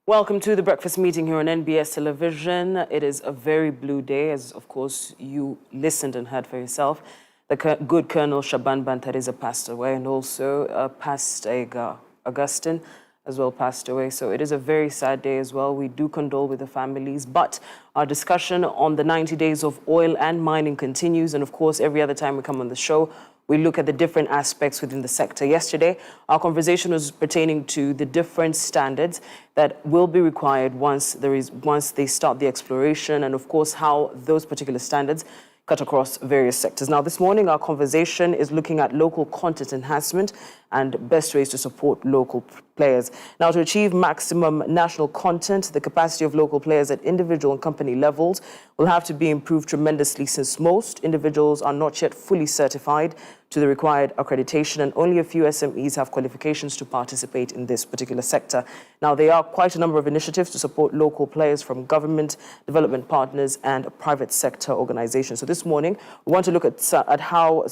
Welcome to the breakfast meeting here on NBS television. It is a very blue day, as of course you listened and heard for yourself. The good Colonel Shaban Bantareza passed away, and also Pastor Augustine as well passed away. So it is a very sad day as well. We do condole with the families, but our discussion on the 90 days of oil and mining continues. And of course, every other time we come on the show, we look at the different aspects within the sector. Yesterday, our conversation was pertaining to the different standards that will be required once they start the exploration, and of course, how those particular standards cut across various sectors. Now, this morning, our conversation is looking at local content enhancement and best ways to support local players. Now, to achieve maximum national content, the capacity of local players at individual and company levels will have to be improved tremendously, since most individuals are not yet fully certified to the required accreditation, and only a few SMEs have qualifications to participate in this particular sector. Now, there are quite a number of initiatives to support local players from government, development partners, and private sector organizations. So this morning, we want to look at how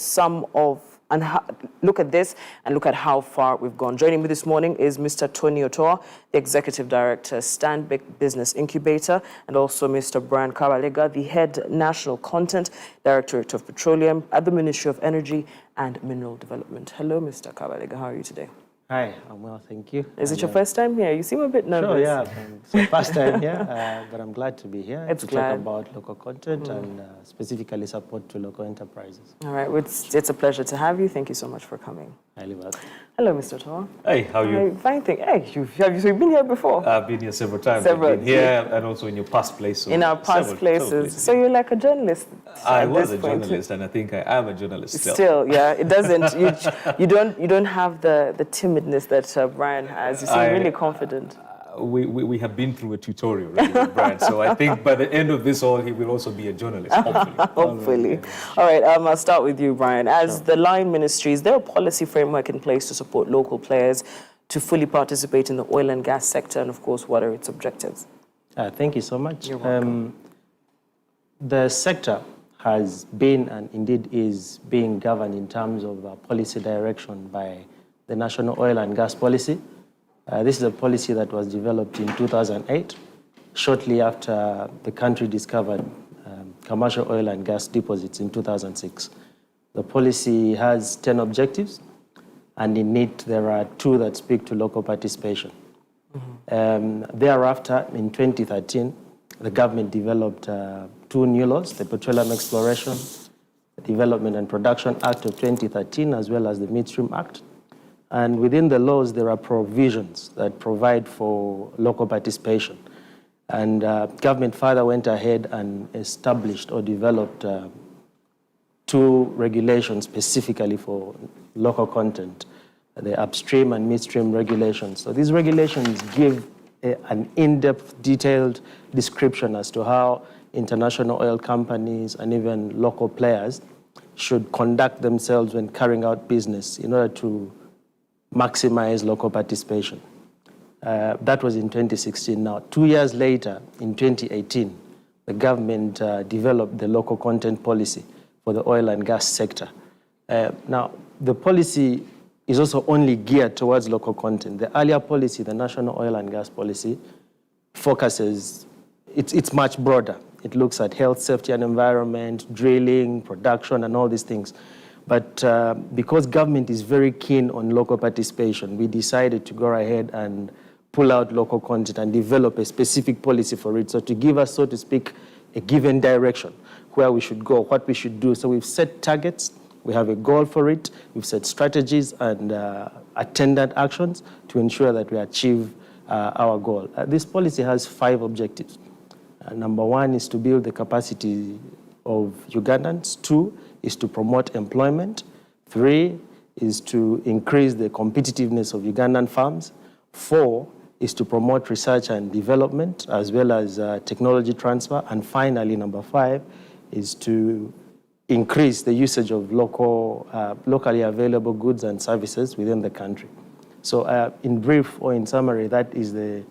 look at this and look at how far we've gone. Joining me this morning is Mr. Tony Otoa, the Executive Director, Stanbic Business Incubator, and also Mr. Brian Kabalega, the Head National Content, Directorate of Petroleum at the Ministry of Energy and Mineral Development. Hello, Mr. Kabalega. How are you today? Hi, I'm well, thank you. Is it your first time here? You seem a bit nervous. Sure, yeah. It's my first time here, but I'm glad to be here to talk about local content and specifically support to local enterprises. All right, it's a pleasure to have you. Thank you so much for coming. Highly welcome. Hello, Mr. Otoa. Hey, how are you? Fine, thank you. Hey, have you been here before? I've been here several times. I've been here and also in your past place. So in our past places. So you're like a journalist. I was a journalist, and I think I am a journalist still. Still, yeah. It doesn't. You don't have the timidness that Brian has. You seem really confident. We have been through a tutorial really, with Brian, so I think by the end of this all, he will also be a journalist, hopefully. Hopefully. All right, I'll start with you, Brian. As the line ministry, is there a policy framework in place to support local players to fully participate in the oil and gas sector, and of course, what are its objectives? Thank you so much. You're welcome. The sector has been and indeed is being governed in terms of policy direction by the National Oil and Gas Policy. This is a policy that was developed in 2008, shortly after the country discovered commercial oil and gas deposits in 2006. The policy has 10 objectives, and in it there are 2 that speak to local participation. Thereafter, in 2013, the government developed 2 new laws, the Petroleum Exploration, the Development and Production Act of 2013, as well as the Midstream Act. And within the laws, there are provisions that provide for local participation. And government further went ahead and established or developed 2 regulations specifically for local content, the upstream and midstream regulations. So these regulations give an in-depth, detailed description as to how international oil companies and even local players should conduct themselves when carrying out business in order to maximize local participation. That was in 2016. Now, 2 years later, in 2018, the government developed the local content policy for the oil and gas sector. Now, the policy is also only geared towards local content. The earlier policy, the National Oil and Gas Policy, focuses, it's much broader. It looks at health, safety and environment, drilling, production, and all these things. But because government is very keen on local participation, we decided to go ahead and pull out local content and develop a specific policy for it. So to give us, so to speak, a given direction, where we should go, what we should do. So we've set targets, we have a goal for it, we've set strategies and attendant actions to ensure that we achieve our goal. This policy has 5 objectives. Number 1 is to build the capacity of Ugandans. 2 is to promote employment. 3 is to increase the competitiveness of Ugandan farms. 4 is to promote research and development as well as technology transfer. And finally, number 5 is to increase the usage of locally available goods and services within the country. So in brief or in summary, that is the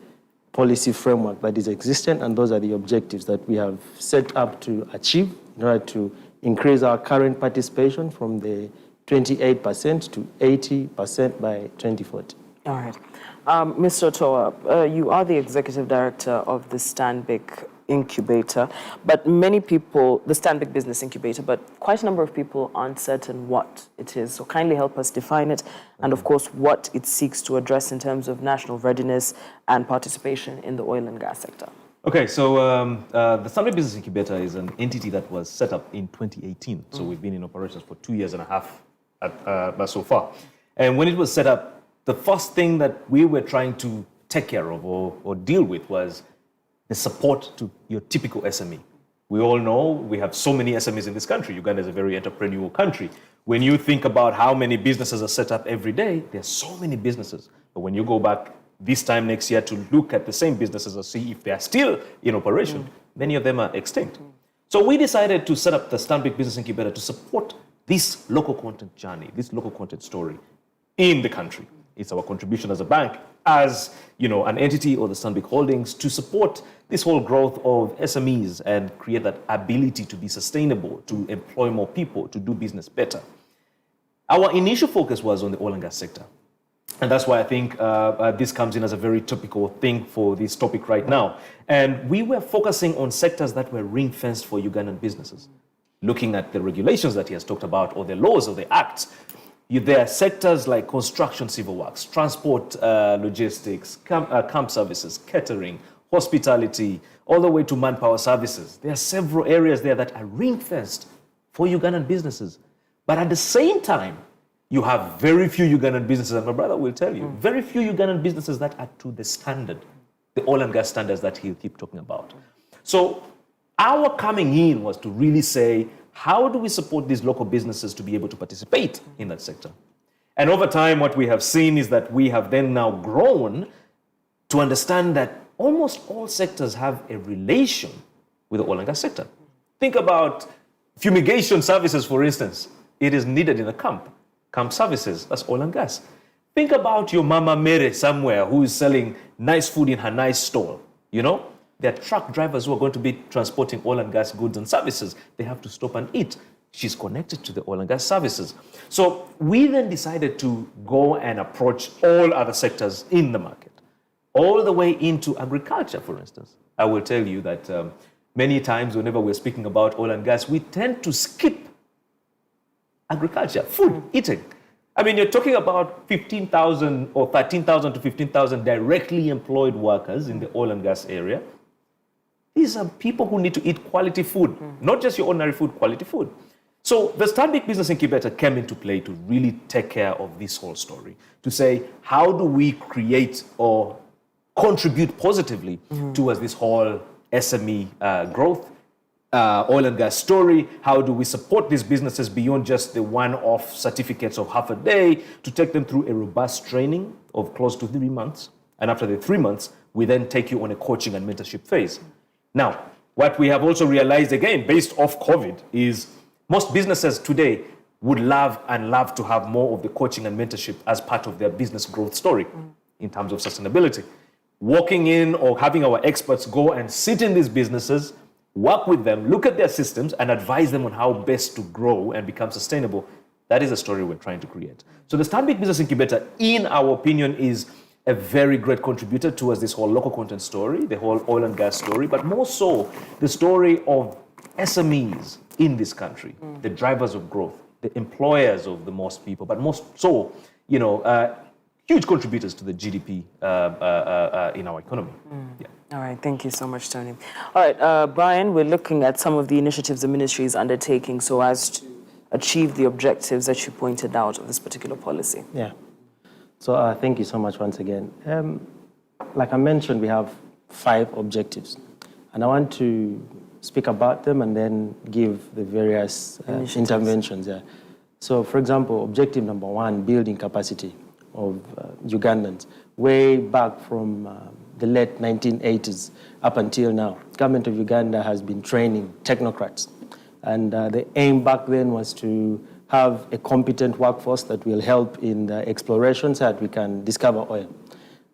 policy framework that is existent, and those are the objectives that we have set up to achieve in order to increase our current participation from the 28% to 80% by 2040. All right. Mr. Otoa, you are the executive director of the Stanbic Incubator, but many people, the Stanbic Business Incubator, but quite a number of people aren't certain what it is. So kindly help us define it and, of course, what it seeks to address in terms of national readiness and participation in the oil and gas sector. Okay, so the Stanbic Business Incubator is an entity that was set up in 2018. So we've been in operations for 2 years and a half so far. And when it was set up, the first thing that we were trying to take care of or deal with was the support to your typical SME. We all know we have so many SMEs in this country. Uganda is a very entrepreneurial country. When you think about how many businesses are set up every day, there are so many businesses. But when you go back this time next year to look at the same businesses and see if they are still in operation, many of them are extinct. So we decided to set up the Stanbic Business Incubator to support this local content journey, this local content story in the country. It's our contribution as a bank, as an entity or the Stanbic Holdings, to support this whole growth of SMEs and create that ability to be sustainable, to employ more people, to do business better. Our initial focus was on the oil and gas sector. And that's why I think this comes in as a very topical thing for this topic right now. And we were focusing on sectors that were ring-fenced for Ugandan businesses. Looking at the regulations that he has talked about, or the laws or the acts, there are sectors like construction, civil works, transport, logistics, camp services, catering, hospitality, all the way to manpower services. There are several areas there that are ring-fenced for Ugandan businesses. But at the same time, you have very few Ugandan businesses, and my brother will tell you, very few Ugandan businesses that are to the standard, the oil and gas standards that he'll keep talking about. So our coming in was to really say, how do we support these local businesses to be able to participate in that sector? And over time, what we have seen is that we have then now grown to understand that almost all sectors have a relation with the oil and gas sector. Think about fumigation services, for instance. It is needed in a camp. Camp services, that's oil and gas. Think about your Mama Mere somewhere who is selling nice food in her nice stall, There are truck drivers who are going to be transporting oil and gas goods and services. They have to stop and eat. She's connected to the oil and gas services. So we then decided to go and approach all other sectors in the market, all the way into agriculture, for instance. I will tell you that many times whenever we're speaking about oil and gas, we tend to skip agriculture, food, eating. I mean, you're talking about 15,000 or 13,000 to 15,000 directly employed workers in the oil and gas area. These are people who need to eat quality food, not just your ordinary food, quality food. So the Stanbic Business Incubator came into play to really take care of this whole story, to say, how do we create or contribute positively towards this whole SME growth, oil and gas story? How do we support these businesses beyond just the one-off certificates of half a day, to take them through a robust training of close to 3 months? And after the 3 months, we then take you on a coaching and mentorship phase. Now, what we have also realized, again, based off COVID, is most businesses today would love to have more of the coaching and mentorship as part of their business growth story in terms of sustainability. Walking in or having our experts go and sit in these businesses, work with them, look at their systems, and advise them on how best to grow and become sustainable. That is the story we're trying to create. So the Stanbic Business Incubator, in our opinion, is a very great contributor towards this whole local content story, the whole oil and gas story, but more so the story of SMEs in this country, the drivers of growth, the employers of the most people, but most so, huge contributors to the GDP in our economy. Yeah. All right, thank you so much, Tony. All right, Brian, we're looking at some of the initiatives the ministry is undertaking so as to achieve the objectives that you pointed out of this particular policy. Yeah. So thank you so much once again. Like I mentioned, we have 5 objectives, and I want to speak about them and then give the various interventions. Yeah. So, for example, objective number 1, building capacity of Ugandans. Way back from the late 1980s up until now, government of Uganda has been training technocrats, and the aim back then was to have a competent workforce that will help in the exploration so that we can discover oil.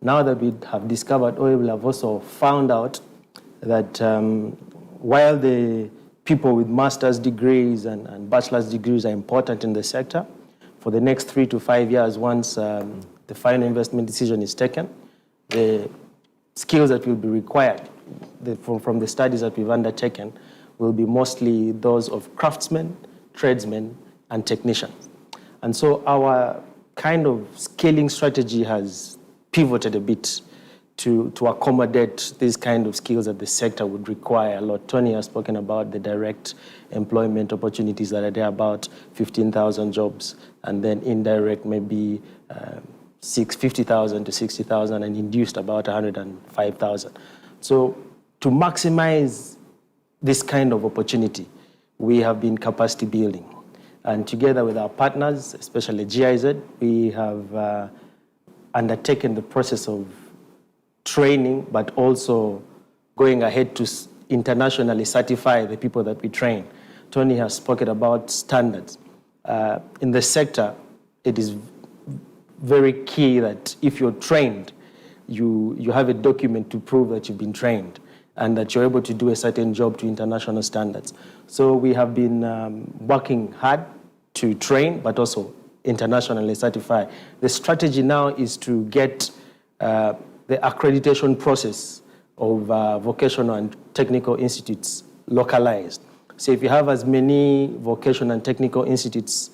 Now that we have discovered oil, we have also found out that while the people with master's degrees and bachelor's degrees are important in the sector, for the next 3 to 5 years, once the final investment decision is taken, the skills that will be required from the studies that we've undertaken will be mostly those of craftsmen, tradesmen, and technicians. And so our kind of scaling strategy has pivoted a bit to accommodate these kind of skills that the sector would require a lot. Tony has spoken about the direct employment opportunities that are there, about 15,000 jobs, and then indirect maybe 50,000 to 60,000, and induced about 105,000. So to maximize this kind of opportunity, we have been capacity building. And together with our partners, especially GIZ, we have undertaken the process of training, but also going ahead to internationally certify the people that we train. Tony has spoken about standards. In the sector, it is very key that if you're trained, you have a document to prove that you've been trained and that you're able to do a certain job to international standards. So we have been working hard to train, but also internationally certify. The strategy now is to get the accreditation process of vocational and technical institutes localized. So if you have as many vocational and technical institutes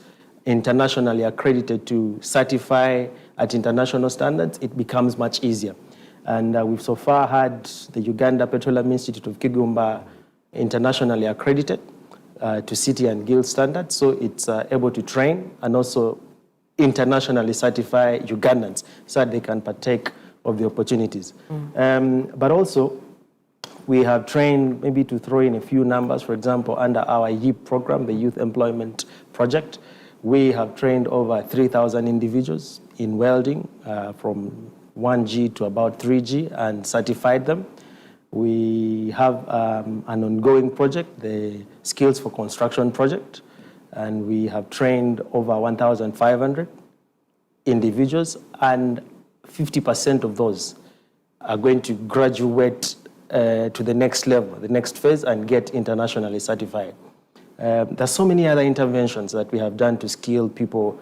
internationally accredited to certify at international standards, it becomes much easier. And we've so far had the Uganda Petroleum Institute of Kigumba internationally accredited to city and guild standards, so it's able to train and also internationally certify Ugandans so that they can partake of the opportunities. But also, we have trained, maybe to throw in a few numbers, for example, under our YEEP program, the Youth Employment Project, we have trained over 3,000 individuals in welding from 1G to about 3G and certified them. We have an ongoing project, the Skills for Construction project, and we have trained over 1,500 individuals, and 50% of those are going to graduate to the next level, the next phase, and get internationally certified. There's so many other interventions that we have done to skill people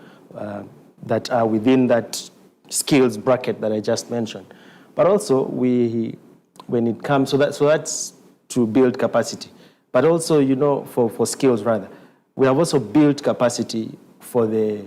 that are within that skills bracket that I just mentioned. But also, when it comes, so that's to build capacity. But also, you know, for skills rather, we have also built capacity for the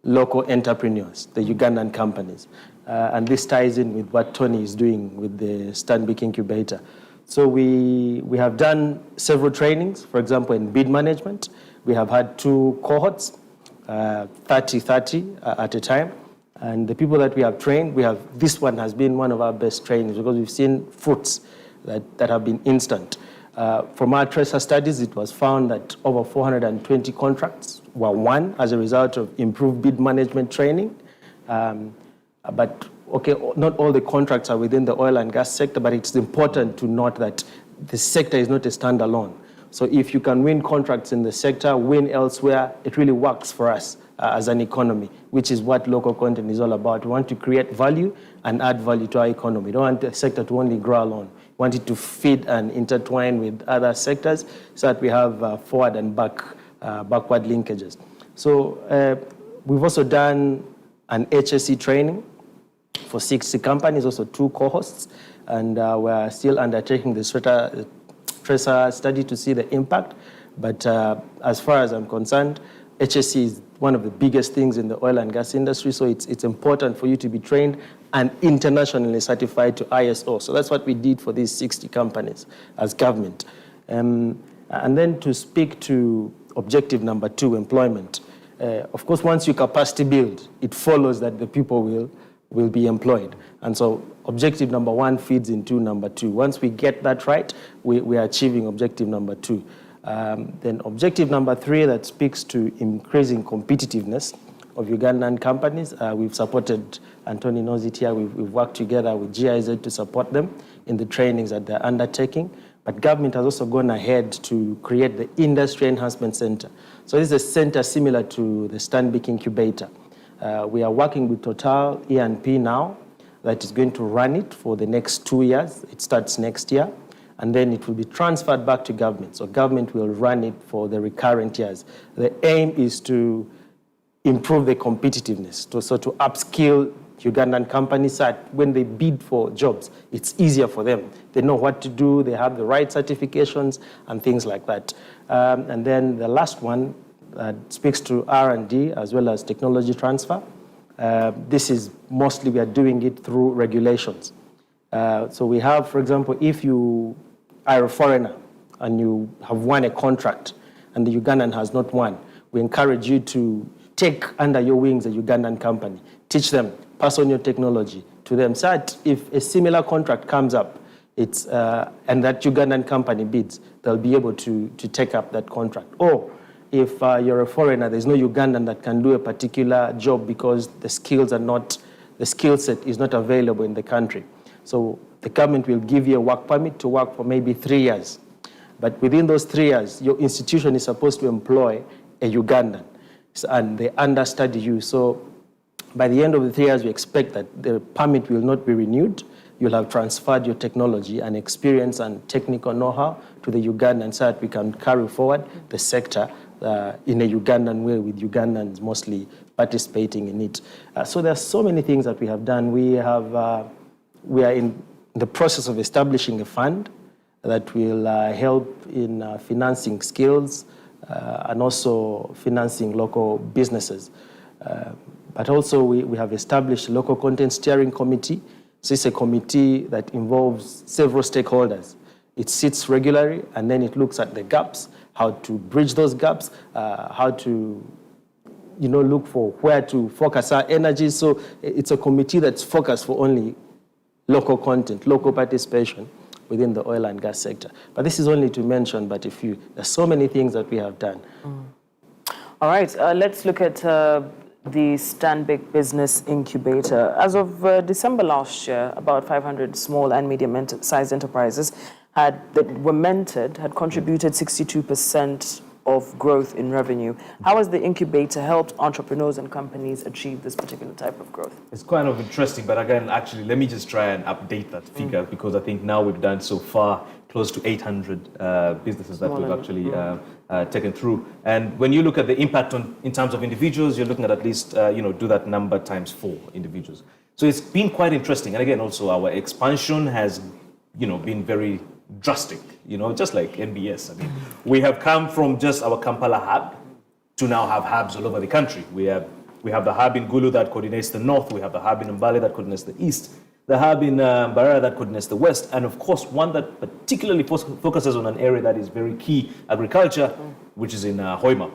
local entrepreneurs, the Ugandan companies. And this ties in with what Tony is doing with the Stanbic Incubator. So we have done several trainings. For example, in bid management, we have had 2 cohorts, 30 at a time. And the people that we have trained, this one has been one of our best trainings because we've seen fruits that have been instant. From our tracer studies, it was found that over 420 contracts were won as a result of improved bid management training. But okay, not all the contracts are within the oil and gas sector, but it's important to note that the sector is not a standalone. So if you can win contracts in the sector, win elsewhere, it really works for us as an economy, which is what local content is all about. We want to create value and add value to our economy. We don't want the sector to only grow alone. We want it to feed and intertwine with other sectors so that we have forward and backward linkages. So we've also done an HSE training for 60 companies, also 2 cohorts, and we're still undertaking the tracer study to see the impact. But as far as I'm concerned, HSE is one of the biggest things in the oil and gas industry, so it's important for you to be trained and internationally certified to ISO. So that's what we did for these 60 companies as government. And then to speak to objective number 2, employment. Of course, once you capacity build, it follows that the people will be employed. And so objective number 1 feeds into number 2. Once we get that right, we are achieving objective number 2. Then objective number 3, that speaks to increasing competitiveness of Ugandan companies. We've supported, and Tony knows it here, we've worked together with GIZ to support them in the trainings that they're undertaking. But government has also gone ahead to create the Industry Enhancement Center. So this is a center similar to the Stanbic Incubator. We are working with Total E&P now that is going to run it for the next 2 years. It starts next year. And then it will be transferred back to government. So government will run it for the recurrent years. The aim is to improve their competitiveness, to upskill Ugandan companies so that when they bid for jobs, it's easier for them. They know what to do, they have the right certifications and things like that. And then the last one speaks to R&D as well as technology transfer. This is mostly we are doing it through regulations. So we have, for example, if you are a foreigner and you have won a contract and the Ugandan has not won, we encourage you to take under your wings a Ugandan company, teach them, pass on your technology to them, so that if a similar contract comes up, and that Ugandan company bids, they'll be able to take up that contract. Or if you're a foreigner, there's no Ugandan that can do a particular job because the skill set is not available in the country. So the government will give you a work permit to work for maybe 3 years. But within those 3 years, your institution is supposed to employ a Ugandan, and they understudy you. So by the end of the 3 years, we expect that the permit will not be renewed. You'll have transferred your technology and experience and technical know-how to the Ugandan so that we can carry forward the sector in a Ugandan way, with Ugandans mostly participating in it. So there are so many things that we have done. We are in the process of establishing a fund that will help in financing skills and also financing local businesses. But also we have established a local content steering committee. So it's a committee that involves several stakeholders. It sits regularly and then it looks at the gaps, how to bridge those gaps, how to look for where to focus our energy. So it's a committee that's focused for only local content, local participation within the oil and gas sector. But this is only to mention but a few. There's so many things that we have done. All right, let's look at the Stanbic Business Incubator. As of December last year, about 500 small and medium-sized enterprises that were mentored had contributed 62% of growth in revenue. How has the incubator helped entrepreneurs and companies achieve this particular type of growth? It's kind of interesting, but again, actually, let me just try and update that figure because I think now we've done so far close to 800 businesses that we've actually taken through. And when you look at the impact in terms of individuals, you're looking at least, do that number times 4 individuals. So it's been quite interesting. And again, also our expansion has, been very drastic, just like NBS. I mean, we have come from just our Kampala hub to now have hubs all over the country. We have the hub in Gulu that coordinates the north. We have the hub in Mbale that coordinates the east. The hub in Mbarara that coordinates the west. And of course, one that particularly focuses on an area that is very key, agriculture, which is in Hoima.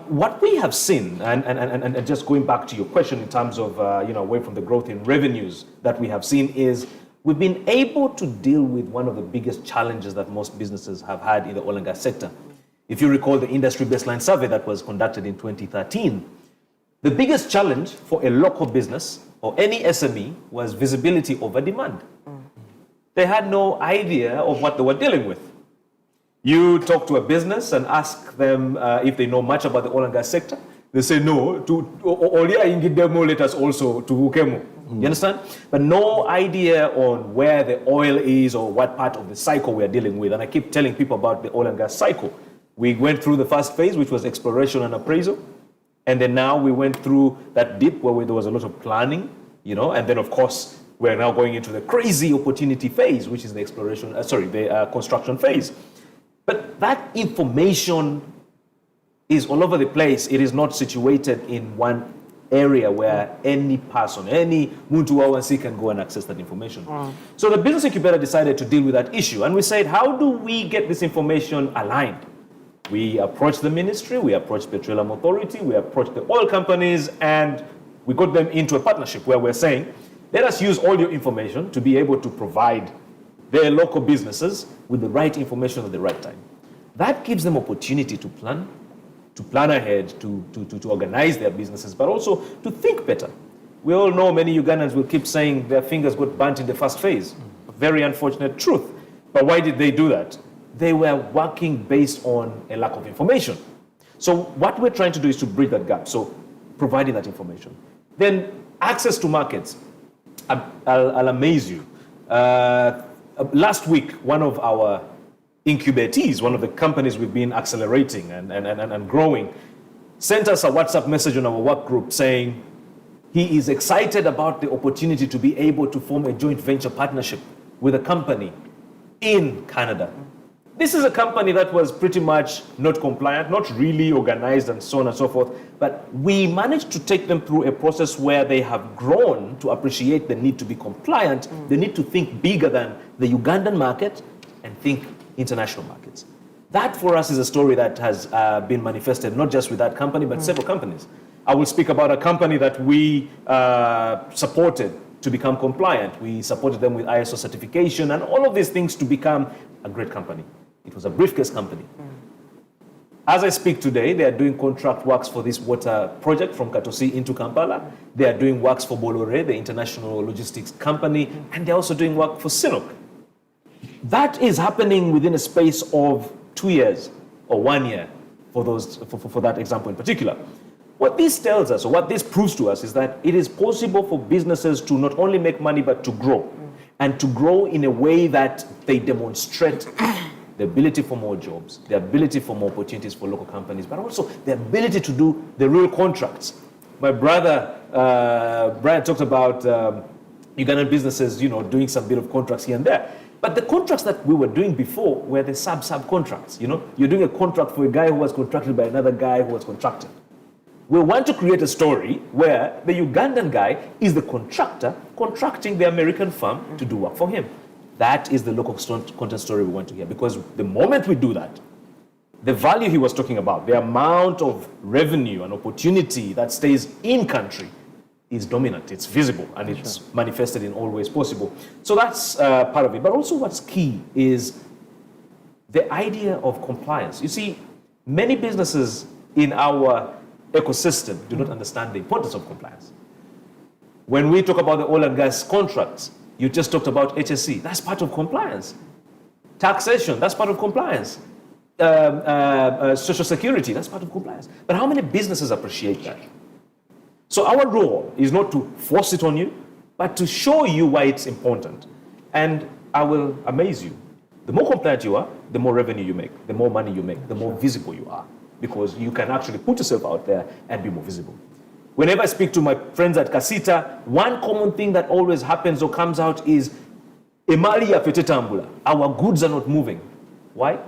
What we have seen, and just going back to your question in terms of, away from the growth in revenues that we have seen is, we've been able to deal with one of the biggest challenges that most businesses have had in the oil and gas sector. If you recall the industry baseline survey that was conducted in 2013, the biggest challenge for a local business or any SME was visibility over demand. They had no idea of what they were dealing with. You talk to a business and ask them if they know much about the oil and gas sector. They say no, let us also to Ukemo. You understand? But no idea on where the oil is or what part of the cycle we are dealing with. And I keep telling people about the oil and gas cycle. We went through the first phase, which was exploration and appraisal. And then now we went through that dip where there was a lot of planning, and then of course, we're now going into the crazy opportunity phase, which is the construction phase. But that information is all over the place. It is not situated in one area where any person, any muntu wawansi can go and access that information. So the Business Incubator decided to deal with that issue. And we said, how do we get this information aligned? We approached the ministry, we approached Petroleum Authority, we approached the oil companies, and we got them into a partnership where we're saying, let us use all your information to be able to provide their local businesses with the right information at the right time. That gives them opportunity to plan ahead, to organize their businesses, but also to think better. We all know many Ugandans will keep saying their fingers got burnt in the first phase. A very unfortunate truth. But why did they do that? They were working based on a lack of information. So what we're trying to do is to bridge that gap. So providing that information. Then access to markets. I'll amaze you. Last week, one of our incubatees, one of the companies we've been accelerating and growing, sent us a WhatsApp message on our work group saying he is excited about the opportunity to be able to form a joint venture partnership with a company in Canada. This is a company that was pretty much not compliant, not really organized, and so on and so forth. But we managed to take them through a process where they have grown to appreciate the need to be compliant, the need to think bigger than the Ugandan market and think international markets. That for us is a story that has been manifested not just with that company, but several companies. I will speak about a company that we supported to become compliant. We supported them with ISO certification and all of these things to become a great company. It was a briefcase company. As I speak today, they are doing contract works for this water project from Katosi into Kampala. They are doing works for Bolloré, the international logistics company, and they're also doing work for Sinok. That is happening within a space of 2 years or 1 year for that example in particular. What this tells us, or what this proves to us, is that it is possible for businesses to not only make money, but to grow. And to grow in a way that they demonstrate the ability for more jobs, the ability for more opportunities for local companies, but also the ability to do the real contracts. My brother, Brian, talked about Ugandan businesses, doing some bit of contracts here and there. But the contracts that we were doing before were the sub contracts. You're doing a contract for a guy who was contracted by another guy who was contracted. We want to create a story where the Ugandan guy is the contractor contracting the American firm to do work for him. That is the local content story we want to hear, because the moment we do that, the value he was talking about, the amount of revenue and opportunity that stays in country is dominant, it's visible, and it's manifested in all ways possible. So that's part of it. But also what's key is the idea of compliance. You see, many businesses in our ecosystem do not understand the importance of compliance. When we talk about the oil and gas contracts, you just talked about HSE, that's part of compliance. Taxation, that's part of compliance. Social security, that's part of compliance. But how many businesses appreciate that? So our role is not to force it on you, but to show you why it's important. And I will amaze you. The more compliant you are, the more revenue you make, the more money you make, the more visible you are, because you can actually put yourself out there and be more visible. Whenever I speak to my friends at Kasita, one common thing that always happens or comes out is, Emali ya fetetambula, our goods are not moving. Why?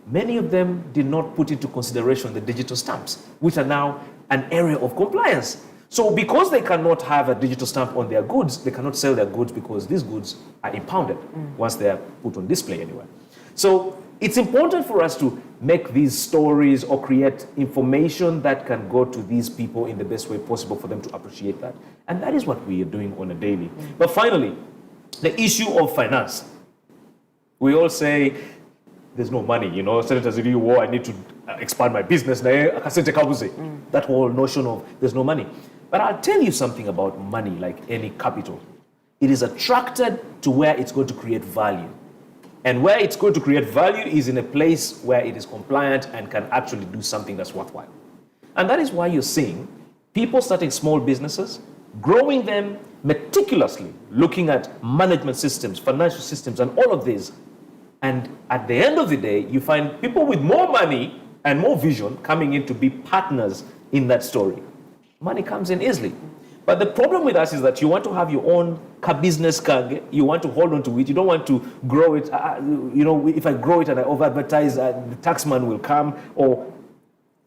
Many of them did not put into consideration the digital stamps, which are now an area of compliance. So because they cannot have a digital stamp on their goods, they cannot sell their goods because these goods are impounded once they are put on display anywhere. So it's important for us to make these stories or create information that can go to these people in the best way possible for them to appreciate that. And that is what we are doing on a daily. But finally, the issue of finance. We all say, there's no money, Senators, I need to expand my business. That whole notion of there's no money. But I'll tell you something about money, like any capital. It is attracted to where it's going to create value. And where it's going to create value is in a place where it is compliant and can actually do something that's worthwhile. And that is why you're seeing people starting small businesses, growing them meticulously, looking at management systems, financial systems, and all of these. And at the end of the day, you find people with more money and more vision coming in to be partners in that story. Money comes in easily. But the problem with us is that you want to have your own business kage, you want to hold on to it, you don't want to grow it. If I grow it and I over-advertise, the taxman will come. Or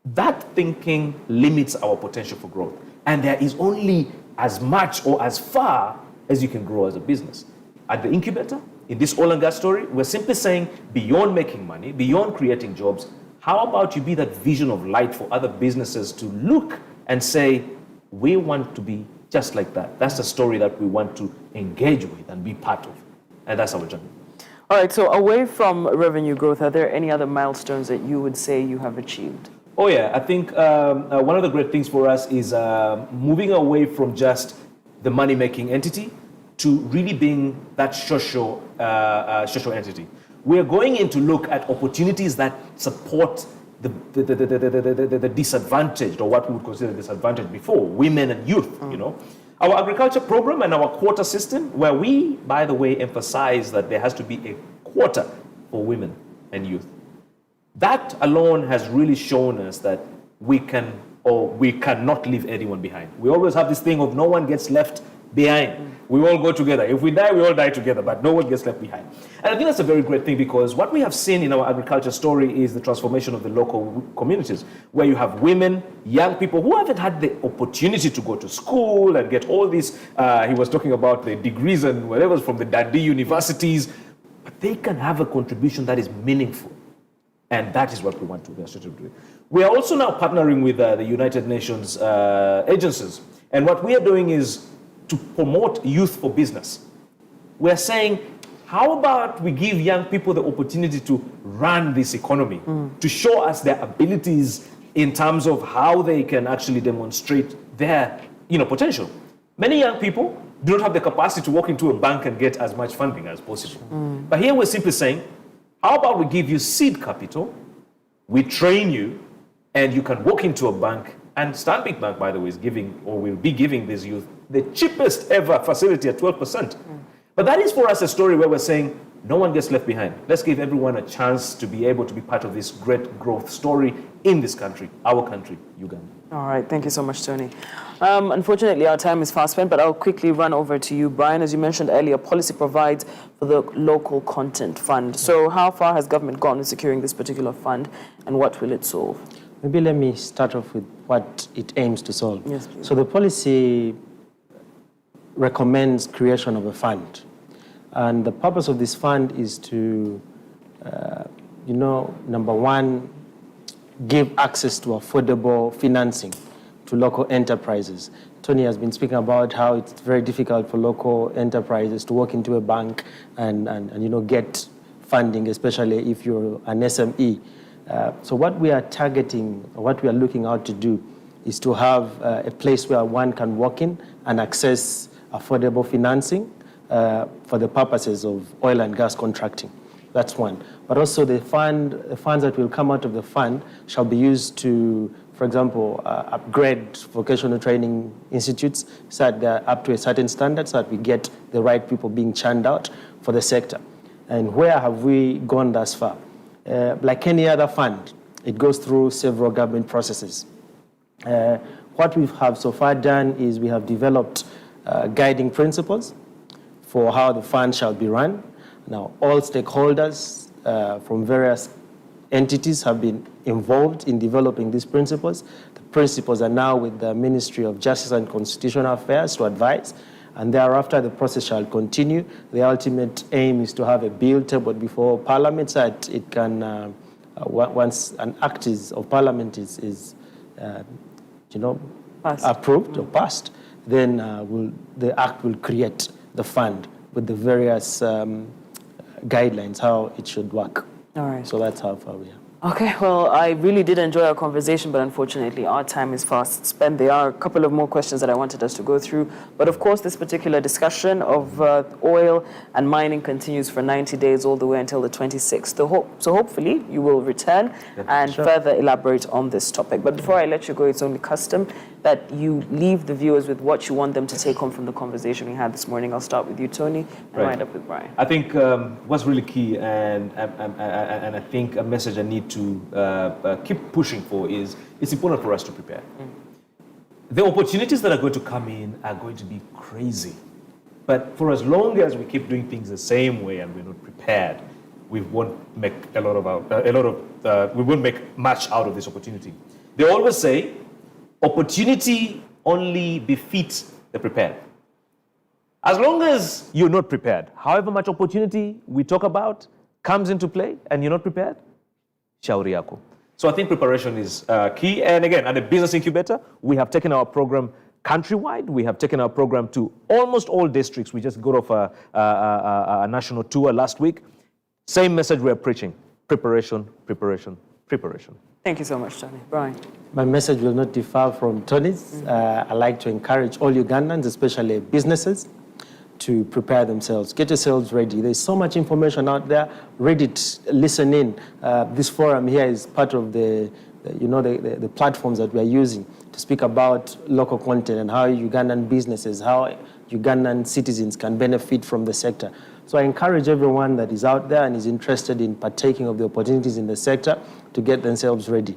that thinking limits our potential for growth. And there is only as much or as far as you can grow as a business. At the Incubator, in this oil and gas story, we're simply saying, beyond making money, beyond creating jobs, how about you be that vision of light for other businesses to look and say, we want to be just like that. That's the story that we want to engage with and be part of. And that's our journey. All right, so away from revenue growth, are there any other milestones that you would say you have achieved? Oh yeah, I think one of the great things for us is moving away from just the money-making entity to really being that social entity. We're going in to look at opportunities that support the disadvantaged, or what we would consider disadvantaged before, women and youth, Our agriculture program and our quota system, where we, by the way, emphasize that there has to be a quota for women and youth. That alone has really shown us that we can or we cannot leave anyone behind. We always have this thing of no one gets left behind. We all go together. If we die, we all die together, but no one gets left behind. And I think that's a very great thing, because what we have seen in our agriculture story is the transformation of the local communities, where you have women, young people who haven't had the opportunity to go to school and get all these, he was talking about the degrees and whatever from the Dundee universities, but they can have a contribution that is meaningful. And that is what we want to do. We are also now partnering with the United Nations agencies. And what we are doing is to promote youth for business. We're saying, how about we give young people the opportunity to run this economy, to show us their abilities in terms of how they can actually demonstrate their potential. Many young people do not have the capacity to walk into a bank and get as much funding as possible. But here we're simply saying, how about we give you seed capital, we train you, and you can walk into a bank, and Stanbic Bank, by the way, is giving, or will be giving these youth the cheapest ever facility at 12%. But that is for us a story where we're saying, no one gets left behind. Let's give everyone a chance to be able to be part of this great growth story in this country, our country, Uganda. All right, thank you so much, Tony. Unfortunately, our time is fast spent, but I'll quickly run over to you, Brian. As you mentioned earlier, policy provides for the local content fund. So how far has government gone in securing this particular fund, and what will it solve? Maybe let me start off with what it aims to solve. Yes, please. So the policy recommends creation of a fund. And the purpose of this fund is to, number one, give access to affordable financing to local enterprises. Tony has been speaking about how it's very difficult for local enterprises to walk into a bank and get funding, especially if you're an SME. So what we are targeting, or what we are looking out to do, is to have a place where one can walk in and access affordable financing for the purposes of oil and gas contracting. That's one. But also the funds that will come out of the fund shall be used to, for example, upgrade vocational training institutes so that they're up to a certain standard, so that we get the right people being churned out for the sector. And where have we gone thus far? Like any other fund, it goes through several government processes. What we have so far done is we have developed guiding principles for how the fund shall be run. Now, all stakeholders from various entities have been involved in developing these principles. The principles are now with the Ministry of Justice and Constitutional Affairs to advise, and thereafter the process shall continue. The ultimate aim is to have a bill tabled before Parliament so that it can, once an act of Parliament is approved or passed, then the act will create the fund with the various guidelines, how it should work. All right. So that's how far we are. Okay, well, I really did enjoy our conversation, but unfortunately, our time is fast spent. There are a couple of more questions that I wanted us to go through. But of course, this particular discussion of oil and mining continues for 90 days all the way until the 26th. So hopefully, you will return and further elaborate on this topic. But before I let you go, it's only custom that you leave the viewers with what you want them to take home from the conversation we had this morning. I'll start with you, Tony, and wind up with Brian. I think what's really key, and I think a message I need to keep pushing for is, it's important for us to prepare. The opportunities that are going to come in are going to be crazy. But for as long as we keep doing things the same way and we're not prepared, we won't make we won't make much out of this opportunity. They always say, opportunity only befits the prepared. As long as you're not prepared, however much opportunity we talk about comes into play and you're not prepared, shauri yako. So I think preparation is key. And again, at the Business Incubator, we have taken our program countrywide. We have taken our program to almost all districts. We just got off a national tour last week. Same message we're preaching: preparation, preparation, preparation. Thank you so much, Tony. Brian. My message will not differ from Tony's. I like to encourage all Ugandans, especially businesses, to prepare themselves. Get yourselves ready. There's so much information out there. Read it, listen in. This forum here is part of the the platforms that we are using to speak about local content and how Ugandan businesses, how Ugandan citizens can benefit from the sector. So I encourage everyone that is out there and is interested in partaking of the opportunities in the sector to get themselves ready.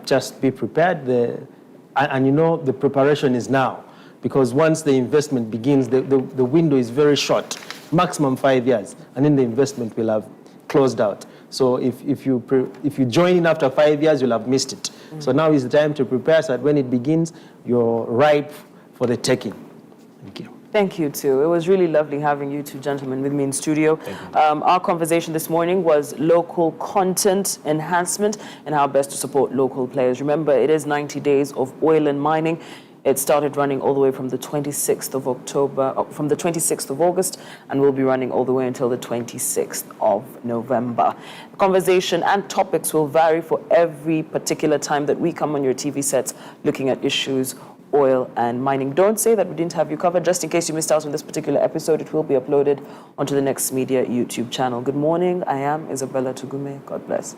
Just be prepared. The preparation is now, because once the investment begins, the window is very short, maximum 5 years, and then the investment will have closed out. So if you join in after 5 years, you'll have missed it. So now is the time to prepare so that when it begins, you're ripe for the taking. Thank you. Thank you, too. It was really lovely having you two gentlemen with me in studio. Our conversation this morning was local content enhancement and how best to support local players. Remember, it is 90 days of oil and mining. It started running all the way from the 26th of August, and will be running all the way until the 26th of November. The conversation and topics will vary for every particular time that we come on your TV sets looking at issues, oil and mining. Don't say that we didn't have you covered. Just in case you missed out on this particular episode, it will be uploaded onto the Next Media YouTube channel. Good morning. I am Isabella Tugume. God bless.